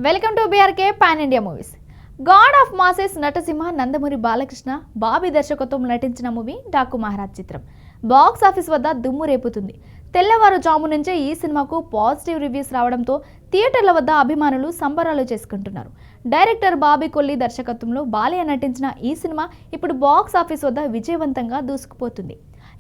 Welcome to BRK pan India movies. God of masses నటసింహ నందమూరి బాలకృష్ణ బాబీ దర్శకత్వం నటించిన మూవీ డాకు మహారాజ్ చిత్రం బాక్స్ ఆఫీస్ వద్ద దుమ్ము రేపుతుంది. తెల్లవారుజాము నుంచే ఈ సినిమాకు పాజిటివ్ రివ్యూస్ రావడంతో థియేటర్ల వద్ద అభిమానులు సంబరాలు చేసుకుంటున్నారు. డైరెక్టర్ బాబీ కొల్లి దర్శకత్వంలో బాలయ్య నటించిన ఈ సినిమా ఇప్పుడు బాక్స్ ఆఫీస్ వద్ద విజయవంతంగా దూసుకుపోతుంది.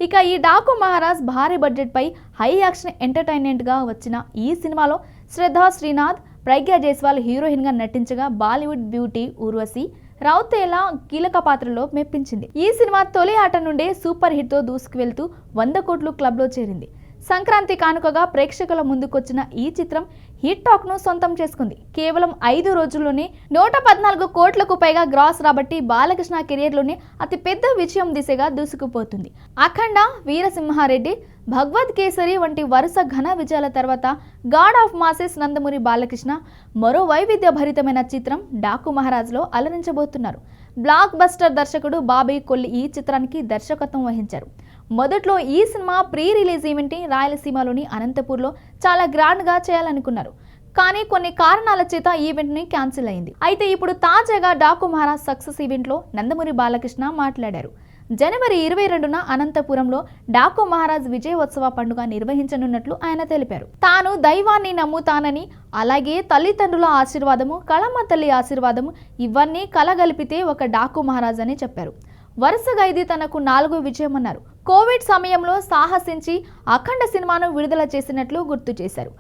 ఇక ఈ డాకు మహారాజ్ భారీ బడ్జెట్ పై హై యాక్షన్ ఎంటర్టైన్మెంట్ గా వచ్చిన ఈ సినిమాలో శ్రద్ధా శ్రీనాథ్, ప్రజ్ఞా జైస్వాల్ హీరోయిన్ గా నటించగా బాలీవుడ్ బ్యూటీ ఊర్వశి రౌతేలా కీలక పాత్రలో మెప్పించింది. ఈ సినిమా తొలి ఆట నుండే సూపర్ హిట్ తో దూసుకువెళ్తూ 100 కోట్లు క్లబ్ లో చేరింది. సంక్రాంతి కానుకగా ప్రేక్షకుల ముందుకొచ్చిన ఈ చిత్రం హిట్ టాక్ ను సొంతం చేసుకుంది. కేవలం 5 రోజుల్లోనే 114 కోట్లకు పైగా గ్రాస్ రాబట్టి బాలకృష్ణ కెరీర్ లోనే అతి పెద్ద విజయం దిశగా దూసుకుపోతుంది. అఖండ, వీరసింహారెడ్డి, భగవద్ కేసరి వంటి వరుస ఘన విజయాల తర్వాత God of masses Nandamuri Balakrishna మరో వైవిధ్య భరితమైన చిత్రం డాకు మహారాజ్ లో అలరించబోతున్నారు. బ్లాక్ బస్టర్ దర్శకుడు బాబీ కొల్లి ఈ చిత్రానికి దర్శకత్వం వహించారు. మొదట్లో ఈ సినిమా ప్రీ రిలీజ్ ఈవెంట్ ని రాయలసీమలోని అనంతపూర్లో చాలా గ్రాండ్ గా చేయాలనుకున్నారు. కానీ కొన్ని కారణాల చేత ఈవెంట్ ని క్యాన్సిల్ అయింది. అయితే ఇప్పుడు తాజాగా డాకు మహారాజ్ సక్సెస్ ఈవెంట్ లో నందమూరి బాలకృష్ణ మాట్లాడారు. జనవరి 22న అనంతపురంలో డాకు మహారాజ్ విజయోత్సవ పండుగ నిర్వహించనున్నట్లు ఆయన తెలిపారు. తాను దైవాన్ని నమ్ముతానని, అలాగే తల్లిదండ్రుల ఆశీర్వాదము, కళమ్మ తల్లి ఆశీర్వాదము ఇవన్నీ కలగలిపితే ఒక డాకు మహారాజ్ అని చెప్పారు. వరుసగా ఇది తనకు 4వ విజయం అన్నారు. కోవిడ్ సమయంలో సాహసించి అఖండ సినిమాను విడుదల చేసినట్లు గుర్తు చేశారు.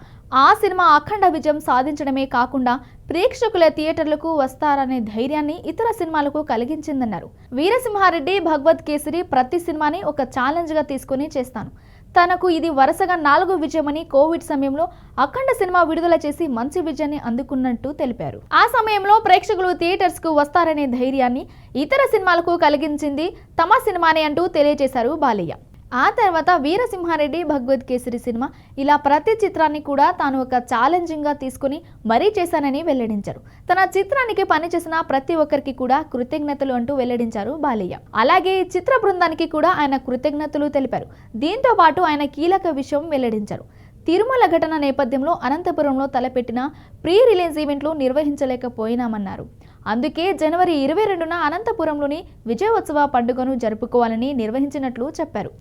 ఆ సినిమా అఖండ విజయం సాధించడమే కాకుండా ప్రేక్షకుల థియేటర్లకు వస్తారనే ధైర్యాన్ని ఇతర సినిమాలకు కలిగించిందన్నారు. వీరసింహారెడ్డి, భగవద్ కేసరి ప్రతి సినిమాని ఒక ఛాలెంజ్ గా తీసుకుని చేస్తాను. తనకు ఇది వరుసగా 4వ విజయమని, కోవిడ్ సమయంలో అఖండ సినిమా విడుదల చేసి మంచి విజయాన్ని అందుకున్నట్టు తెలిపారు. ఆ సమయంలో ప్రేక్షకులు థియేటర్స్ కు వస్తారనే ధైర్యాన్ని ఇతర సినిమాలకు కలిగించింది తమ సినిమానే అంటూ తెలియజేశారు బాలయ్య. ఆ తర్వాత వీరసింహారెడ్డి, భగవద్ కేసరి సినిమా ఇలా ప్రతి చిత్రాన్ని కూడా తాను ఒక ఛాలెంజింగ్ గా తీసుకుని మరీ చేశానని వెల్లడించారు. తన చిత్రానికి పనిచేసిన ప్రతి ఒక్కరికి కూడా కృతజ్ఞతలు అంటూ వెల్లడించారు బాలయ్య. అలాగే ఈ చిత్ర బృందానికి కూడా ఆయన కృతజ్ఞతలు తెలిపారు. దీంతో పాటు ఆయన కీలక విషయం వెల్లడించారు. తిరుమల ఘటన నేపథ్యంలో అనంతపురంలో తలపెట్టిన ప్రీ రిలీజ్ ఈవెంట్లు నిర్వహించలేకపోయినామన్నారు. అందుకే జనవరి 22న అనంతపురంలోని విజయోత్సవ పండుగను జరుపుకోవాలని నిర్వహించినట్లు చెప్పారు.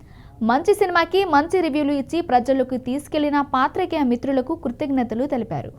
మంచి సినిమాకి మంచి రివ్యూలు ఇచ్చి ప్రజలకు తీసుకెళ్లిన పాత్రికేయ మిత్రులకు కృతజ్ఞతలు తెలిపారు.